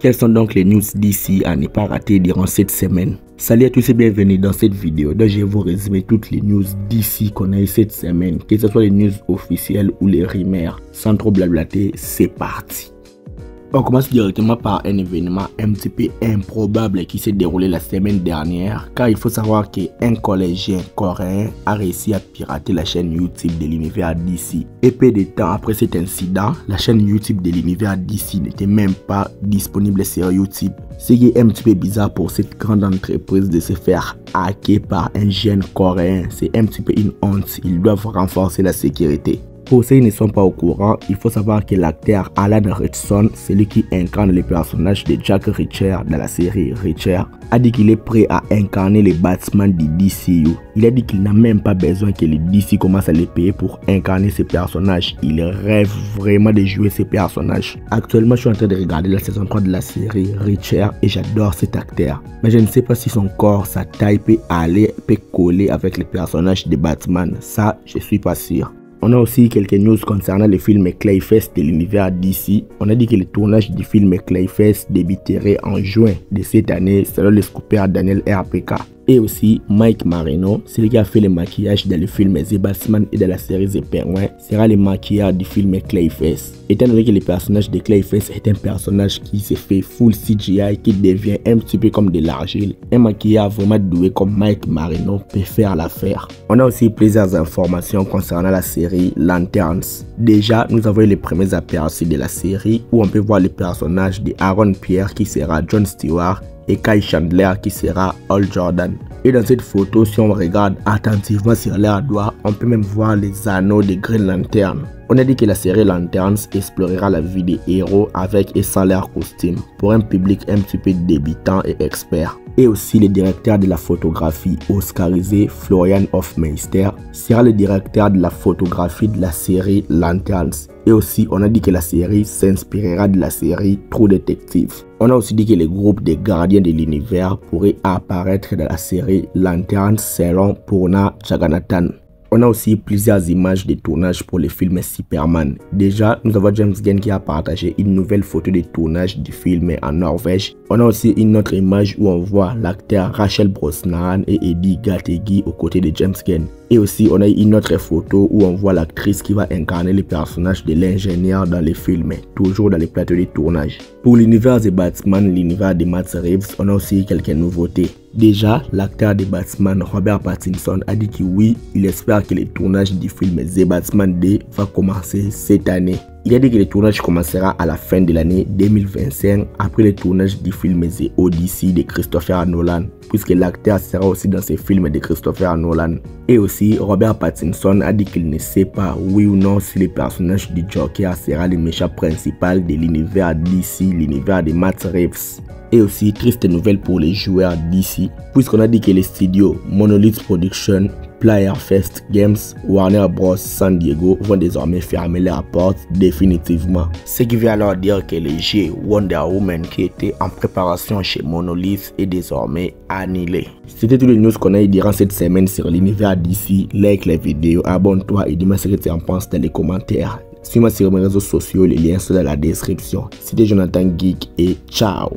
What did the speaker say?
Quelles sont donc les news d'ici à ne pas rater durant cette semaine? Salut à tous et bienvenue dans cette vidéo dont je vais vous résumer toutes les news d'ici qu'on a eu cette semaine, que ce soit les news officielles ou les rumeurs. Sans trop blablater, c'est parti. On commence directement par un événement un petit peu improbable qui s'est déroulé la semaine dernière, car il faut savoir qu'un collégien coréen a réussi à pirater la chaîne YouTube de l'univers DC. Et peu de temps après cet incident, la chaîne YouTube de l'univers DC n'était même pas disponible sur YouTube. Ce qui est un petit peu bizarre pour cette grande entreprise de se faire hacker par un jeune coréen. C'est un petit peu une honte, ils doivent renforcer la sécurité. Pour ceux qui ne sont pas au courant, il faut savoir que l'acteur Alan Ritchson, celui qui incarne le personnage de Jack Reacher dans la série Reacher, a dit qu'il est prêt à incarner les Batman du DCU. Il a dit qu'il n'a même pas besoin que le DC commence à les payer pour incarner ces personnages. Il rêve vraiment de jouer ces personnages. Actuellement, je suis en train de regarder la saison 3 de la série Reacher et j'adore cet acteur. Mais je ne sais pas si son corps, sa taille peut coller avec les personnages de Batman. Ça, je suis pas sûr. On a aussi quelques news concernant le film Clayface de l'univers DC. On a dit que le tournage du film Clayface débuterait en juin de cette année selon le scooper Daniel RPK. Et aussi Mike Marino, celui qui a fait le maquillage dans le film The Batman et dans la série The Penguin, sera le maquilleur du film Clayface. Étant donné que le personnage de Clayface est un personnage qui se fait full CGI, qui devient un petit peu comme de l'argile, un maquilleur vraiment doué comme Mike Marino peut faire l'affaire. On a aussi plusieurs informations concernant la série Lanterns. Déjà, nous avons eu les premiers aperçus de la série où on peut voir le personnage de Aaron Pierre qui sera John Stewart et Kai Chandler qui sera Hal Jordan. Et dans cette photo, si on regarde attentivement sur leur doigt, on peut même voir les anneaux de Green Lantern. On a dit que la série Lanterns explorera la vie des héros avec et sans leur costume pour un public un petit peu débutant et expert. Et aussi le directeur de la photographie oscarisé Florian Hofmeister sera le directeur de la photographie de la série Lanterns. Et aussi on a dit que la série s'inspirera de la série True Detective. On a aussi dit que le groupe des gardiens de l'univers pourrait apparaître dans la série Lanterns selon Purna Jagannathan. On a aussi plusieurs images de tournage pour le film Superman. Déjà, nous avons James Gunn qui a partagé une nouvelle photo de tournage du film en Norvège. On a aussi une autre image où on voit l'acteur Rachel Brosnahan et Eddie Gategui aux côtés de James Gunn. Et aussi, on a une autre photo où on voit l'actrice qui va incarner le personnage de l'ingénieur dans le film, toujours dans les plateaux de tournage. Pour l'univers de Batman, l'univers de Matt Reeves, on a aussi quelques nouveautés. Déjà, l'acteur de Batman, Robert Pattinson, a dit que oui, il espère que le tournage du film The Batman 2 va commencer cette année. Il a dit que le tournage commencera à la fin de l'année 2025 après le tournage du film The Odyssey de Christopher Nolan, puisque l'acteur sera aussi dans ce film de Christopher Nolan. Et aussi, Robert Pattinson a dit qu'il ne sait pas oui ou non si le personnage du Joker sera le méchant principal de l'univers DC, l'univers de Matt Reeves. Et aussi, triste nouvelle pour les joueurs d'ici, puisqu'on a dit que les studios Monolith Production, Playerfest Games, Warner Bros. San Diego vont désormais fermer leurs portes définitivement. Ce qui veut alors dire que le jeu Wonder Woman qui était en préparation chez Monolith est désormais annulé. C'était toutes les news qu'on a eu durant cette semaine sur l'univers d'ici. Like la vidéo, abonne-toi et dis-moi ce que tu en penses dans les commentaires. Suis-moi sur mes réseaux sociaux, les liens sont dans la description. C'était Jonathan Geek et ciao.